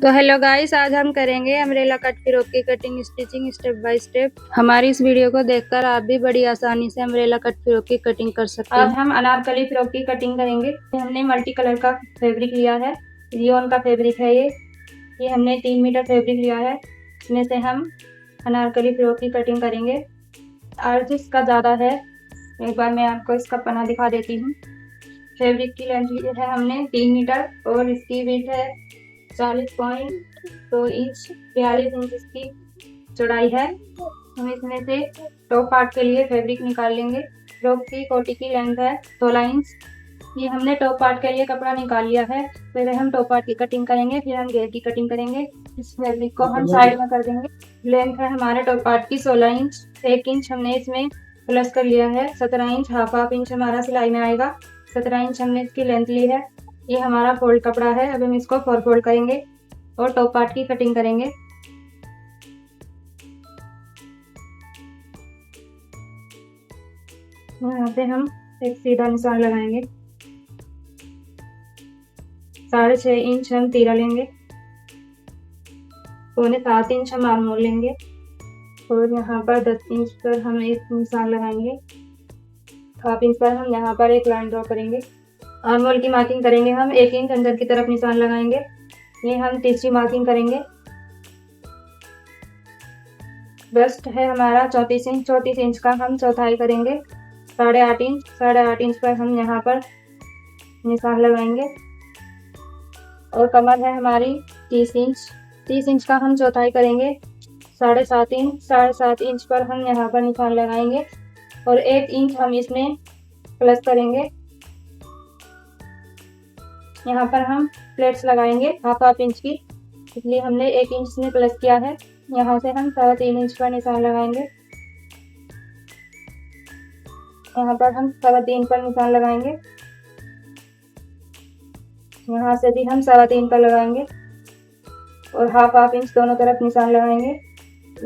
तो hello guys, आज हम करेंगे अम्ब्रेला कट फ्रॉक की cutting stitching step by step. हमारी इस वीडियो को देखकर आप भी बड़ी आसानी से अम्ब्रेला कट फ्रॉक की कटिंग कर सकते हैं। आज हम अनारकली फ्रॉक की कटिंग करेंगे। हमने मल्टी कलर का फैब्रिक लिया है, रियोन का फैब्रिक है ये हमने 3 मीटर फैब्रिक लिया है। इसमें से हम अनारकली फ्रॉक की कटिंग करेंगे। अर्ज इसका ज़्यादा है, एक बार मैं आपको इसका पना दिखा देती हूँ। फैब्रिक की लेंथ ली है हमने 3 मीटर और इसकी विड्थ है 40.2 इंच, 42 इंच इसकी चौड़ाई है। हम इसमें से टॉप पार्ट के लिए फैब्रिक निकाल लेंगे। फ्रॉक की कोटी की लेंथ है 16 इंच। ये हमने टॉप पार्ट के लिए कपड़ा निकाल लिया है। पहले हम टॉप पार्ट की कटिंग करेंगे, फिर हम घेर की कटिंग करेंगे। इस फैब्रिक को हम साइड में कर देंगे। लेंथ है हमारे टॉप पार्ट की 16 इंच। 1 इंच हमने इसमें प्लस कर लिया है, 17 इंच। हाफ इंच हमारा सिलाई में आएगा। 17 इंच हमने इसकी लेंथ ली है। ये हमारा फोल्ड कपड़ा है। अब हम इसको 4 फोल्ड करेंगे और टॉप पार्ट की कटिंग करेंगे। यहाँ पे हम एक सीधा निशान लगाएंगे। 6.5 इंच हम तीरा लेंगे, 7.25 इंच हम आर्म होल लेंगे और यहाँ पर 10 इंच पर हम एक निशान लगाएंगे। हाफ इंच पर हम यहाँ पर एक लाइन ड्रॉ करेंगे। आर्म होल की मार्किंग करेंगे हम 1 इंच अंदर की तरफ निशान लगाएंगे। ये हम तीसरी मार्किंग करेंगे। ब्रस्ट है हमारा 34 इंच। 34 इंच का हम चौथाई करेंगे 8.5 इंच। 8.5 इंच पर हम यहाँ पर निशान लगाएंगे और कमर है हमारी 30 इंच। 30 इंच का हम चौथाई करेंगे 7.5 इंच। 7.5 इंच पर हम यहाँ पर निशान लगाएंगे और 1 इंच हम इसमें प्लस करेंगे। यहाँ पर हम प्लेट्स लगाएंगे हाफ इंच की, इसलिए हमने 1 इंच इसमें प्लस किया है। यहाँ से हम 3.25 इंच पर निशान लगाएंगे। यहाँ पर हम 3.25 पर निशान लगाएंगे। यहाँ से भी हम 3.25 पर लगाएंगे और हाफ इंच दोनों तरफ निशान लगाएंगे।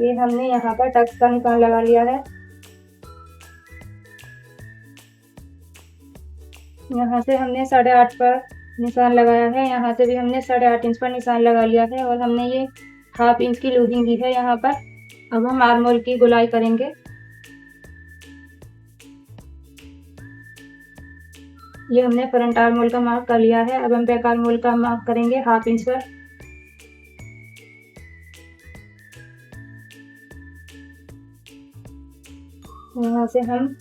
ये हमने यहाँ पर टक्स का निशान लगा लिया है। यहाँ से हमने 8.5 पर निशान लगाया है। यहाँ से भी हमने 8.5 इंच पर निशान लगा लिया है और हमने ये हाफ इंच की लूजिंग दी है यहाँ पर। अब हम आर्म होल की गोलाई करेंगे। ये हमने फ्रंट आर्म होल का मार्क कर लिया है। अब हम बैक आर्म होल का मार्क करेंगे हाफ इंच पर। यहाँ से हम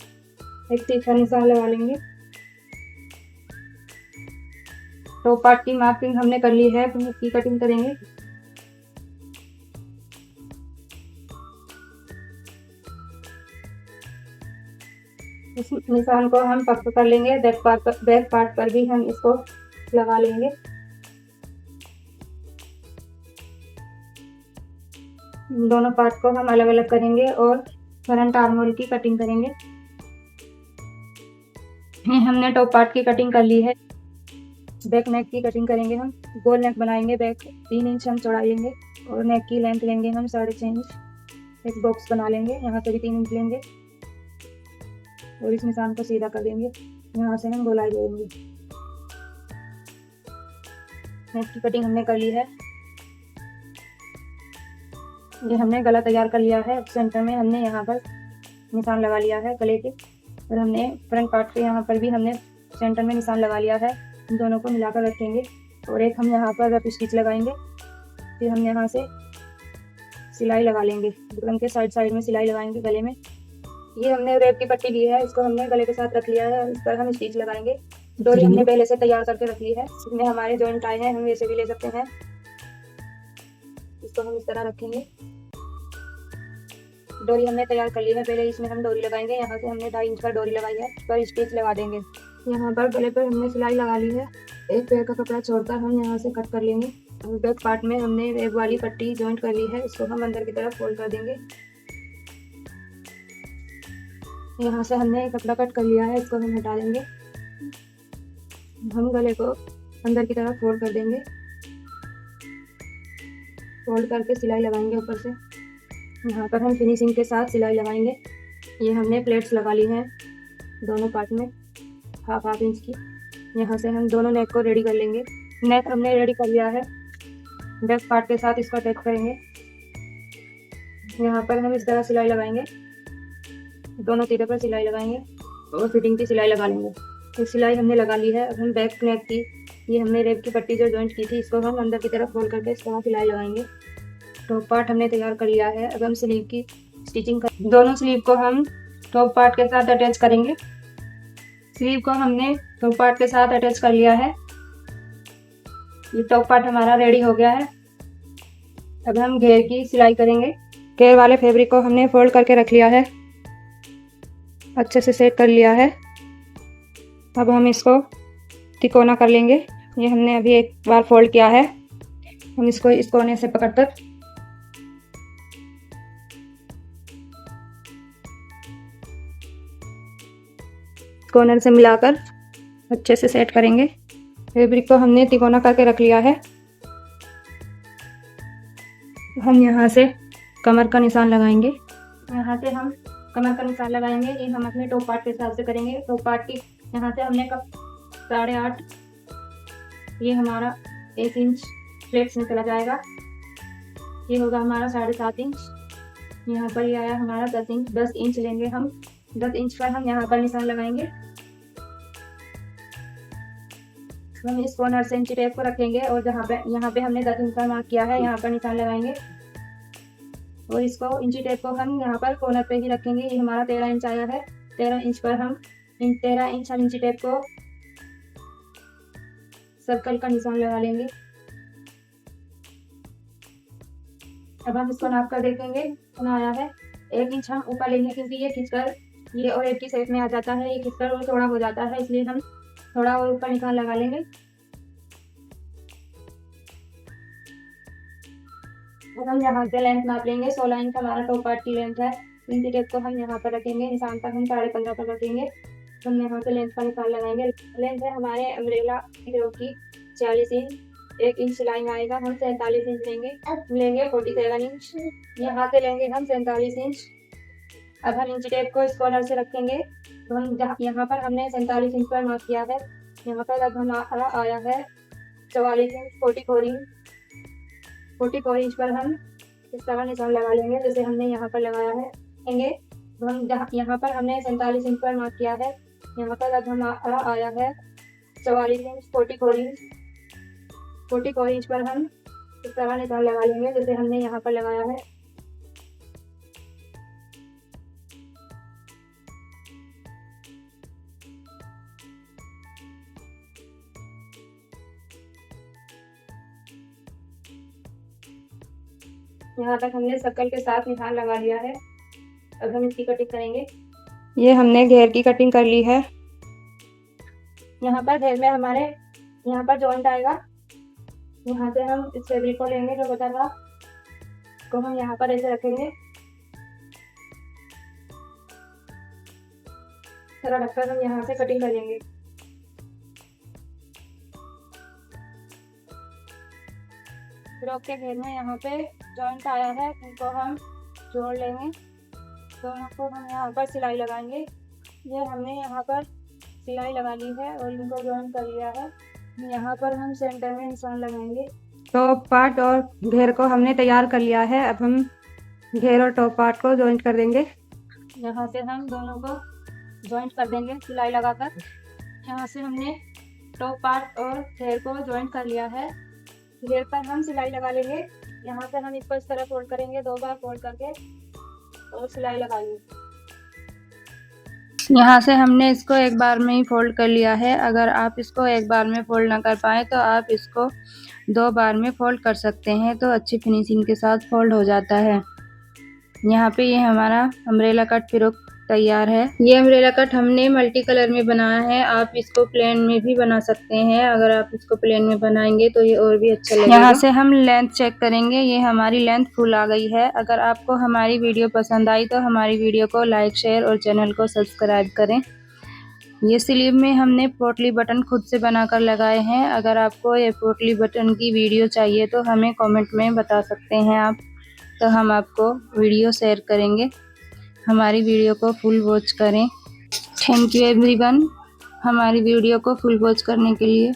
एक तीखा निशान लगा लेंगे। टॉप पार्ट की मार्किंग हमने कर ली है, तो इसकी कटिंग करेंगे। इस निशान को हम पक्का कर लेंगे। बैक पार्ट पर भी हम इसको लगा लेंगे। दोनों पार्ट को हम अलग अलग करेंगे और फ्रंट आर्म होल की कटिंग करेंगे। हमने टॉप पार्ट की कटिंग कर ली है। बैक नेक की कटिंग करेंगे हम। गोल नेक बनाएंगे। बैक 3 इंच हम चौड़ाई लेंगे और नेक की लेंथ लेंगे हम 6.5 इंच। एक बॉक्स बना लेंगे। यहाँ से भी 3 इंच लेंगे और इस निशान को सीधा कर देंगे। यहाँ से हम गोलाई देंगे। नेक की कटिंग हमने कर ली है। ये हमने गला तैयार कर लिया है। सेंटर में हमने यहाँ पर निशान लगा लिया है गले के और हमने फ्रंट पार्ट के यहाँ पर भी हमने सेंटर में निशान लगा लिया है। इन दोनों को मिलाकर रखेंगे और एक हम यहाँ पर रफ स्टिच लगाएंगे। फिर हम यहाँ से सिलाई लगा लेंगे। बुकरम के साइड में सिलाई लगाएंगे गले में। ये हमने रेप की पट्टी ली है, इसको हमने गले के साथ रख लिया है और इस पर हम स्टिच लगाएंगे। डोरी हमने पहले से तैयार करके रख ली है। इसमें हमारे जॉइंट आए हैं, हम वैसे भी ले सकते हैं। इसको हम इस तरह रखेंगे। डोरी हमने तैयार कर ली है। पहले इसमें हम डोरी लगाएंगे। यहाँ से हमने 2.5 इंच का डोरी लगाई है, इस पर स्टिच लगा देंगे। यहाँ पर गले पर हमने सिलाई लगा ली है। एक पैर का कपड़ा छोड़कर हम यहाँ से कट कर लेंगे और बैक पार्ट में हमने रेप वाली पट्टी जॉइंट कर ली है, इसको हम अंदर की तरफ फोल्ड कर देंगे। यहाँ से हमने कपड़ा कट कर लिया है, इसको हम हटा देंगे। हम गले को अंदर की तरफ फोल्ड कर देंगे। फोल्ड करके सिलाई लगाएंगे ऊपर से। यहाँ पर हम फिनिशिंग के साथ सिलाई लगाएंगे। ये हमने प्लेट्स लगा ली हैं दोनों पार्ट में हाफ इंच की। यहाँ से हम दोनों नेक को रेडी कर लेंगे। नेक हमने रेडी कर लिया है। 10 पार्ट के साथ इसको अटैच करेंगे। यहाँ पर हम इस तरह सिलाई लगाएंगे, दोनों तीरे पर सिलाई लगाएंगे और फिटिंग की सिलाई लगा लेंगे। तो सिलाई हमने लगा ली है। अब हम बैक नेक की ये हमने रेब की पट्टी जो जॉइंट की थी इसको हम अंदर की तरफ खोल करके इस तरह सिलाई लगाएंगे। टॉप पार्ट हमने तैयार कर लिया है। अब हम स्लीव की स्टिचिंग कर, दोनों स्लीव को हम टॉप पार्ट के साथ अटैच करेंगे। स्लीव को हमने टॉप पार्ट के साथ अटैच कर लिया है। ये टॉप पार्ट हमारा रेडी हो गया है। अब हम घेर की सिलाई करेंगे। घेर वाले फैब्रिक को हमने फोल्ड करके रख लिया है, अच्छे से सेट कर लिया है। अब हम इसको तिकोना कर लेंगे। ये हमने अभी एक बार फोल्ड किया है। हम इसको इस कोने से पकड़कर कॉर्नर से मिलाकर अच्छे से सेट करेंगे। फैब्रिक को हमने तिकोना करके रख लिया है। हम यहाँ से कमर का निशान लगाएंगे। यहाँ से हम कमर का निशान लगाएंगे। ये हम अपने टॉप पार्ट के हिसाब से करेंगे। टॉप पार्ट की यहाँ से हमने 8.5, ये हमारा 1 इंच फ्लेक्स में चला जाएगा। ये होगा हमारा 7.5 इंच। यहाँ पर ये आया हमारा 10 इंच। 10 इंच लेंगे हम। 10 इंच पर हम यहाँ पर निशान लगाएंगे। हम इस कॉर्नर से इंची टेप को रखेंगे और यहाँ पे हमने 10 इंच का मार्क किया है, यहाँ पर निशान लगाएंगे और इसको इंची टेप को हम यहाँ पर कॉर्नर पे ही रखेंगे। ये हमारा 13 इंच आया है। 13 इंच पर हम 13 इंच हम इंची टेप को सर्कल का निशान लगा लेंगे। अब हम इसको नाप कर देखेंगे कितना आया है। 1 इंच हम ऊपर लेंगे क्योंकि ये खींचकर ये और एक ही शेप में आ जाता है, ये खींचकर और थोड़ा हो जाता है, इसलिए हम थोड़ा और ऊपर निशान लगा लेंगे। अब हम यहाँ से लेंथ नाप लेंगे। 16 इंच हमारा टॉप पार्ट की लेंथ है। इंची टेप को हम यहाँ पर रखेंगे, निशान पर हम 15.5 पर रखेंगे। हम यहाँ से लेंथ का निशान लगाएंगे। लेंथ है हमारे अम्ब्रेला की 40 इंच। 1 इंच सिलाई में आएगा। हम 47 इंच लेंगे 47 इंच। यहाँ से लेंगे हम 47 इंच। अब हम इंची टेप को इस कॉर्नर से रखेंगे। तो हम यहाँ पर हमने 47 इंच पर मार्क किया है। यहाँ पर अब हमारा आया है 44 इंच। 44 इंच पर हम इस तरह निशान लगा लेंगे जैसे हमने यहाँ पर लगाया है। तो हम यहाँ पर हमने 47 इंच पर मार्क किया है। यहाँ पर अब हमारा आया है 44 इंच। 44 इंच पर हम इस तरह निशान लगा लेंगे जैसे हमने यहाँ पर लगाया है। यहाँ तक हमने सर्कल के साथ निशान लगा लिया है। अब हम इसकी कटिंग करेंगे। ये हमने घेर की कटिंग कर ली है। यहाँ पर घेर में हमारे यहाँ पर जॉइंट आएगा। यहाँ से हम इस फैब्रिक को लेंगे जो बचा था, को हम यहाँ पर ऐसे रखेंगे। थोड़ा रखकर हम यहाँ से कटिंग करेंगे। फ्रॉक के घेर में यहाँ पे जॉइंट आया है, इनको हम जोड़ लेंगे। दोनों को हम यहाँ पर सिलाई लगाएंगे। ये हमने यहाँ पर सिलाई लगा ली है और इनको जॉइंट कर लिया है। यहाँ पर हम सेंटर में निशान लगाएंगे। टॉप पार्ट और घेर को हमने तैयार कर लिया है। अब हम घेर और टॉप पार्ट को जॉइंट कर देंगे। यहाँ से हम दोनों को जॉइंट कर देंगे सिलाई लगाकर। यहाँ से हमने टॉप पार्ट और घेर को जॉइंट कर लिया है। घेर पर हम सिलाई लगा लेंगे। यहाँ से हम इसको इस तरह फोल्ड करेंगे, 2 बार फोल्ड करके और सिलाई लगाएंगे। यहाँ से हमने इसको एक बार में ही फोल्ड कर लिया है। अगर आप इसको एक बार में फोल्ड ना कर पाए तो आप इसको 2 बार में फोल्ड कर सकते हैं, तो अच्छी फिनिशिंग के साथ फोल्ड हो जाता है। यहाँ पे ये हमारा अम्ब्रेला कट फ्रॉक तैयार है। ये अम्ब्रेला कट हमने मल्टी कलर में बनाया है। आप इसको प्लेन में भी बना सकते हैं। अगर आप इसको प्लेन में बनाएंगे तो ये और भी अच्छा लगेगा। यहाँ से हम लेंथ चेक करेंगे। ये हमारी लेंथ फुल आ गई है। अगर आपको हमारी वीडियो पसंद आई तो हमारी वीडियो को लाइक, शेयर और चैनल को सब्सक्राइब करें। ये स्लीव में हमने पोटली बटन खुद से बनाकर लगाए हैं। अगर आपको ये पोटली बटन की वीडियो चाहिए तो हमें कमेंट में बता सकते हैं आप, तो हम आपको वीडियो शेयर करेंगे। हमारी वीडियो को फुल वॉच करें। थैंक यू एवरीवन हमारी वीडियो को फुल वॉच करने के लिए।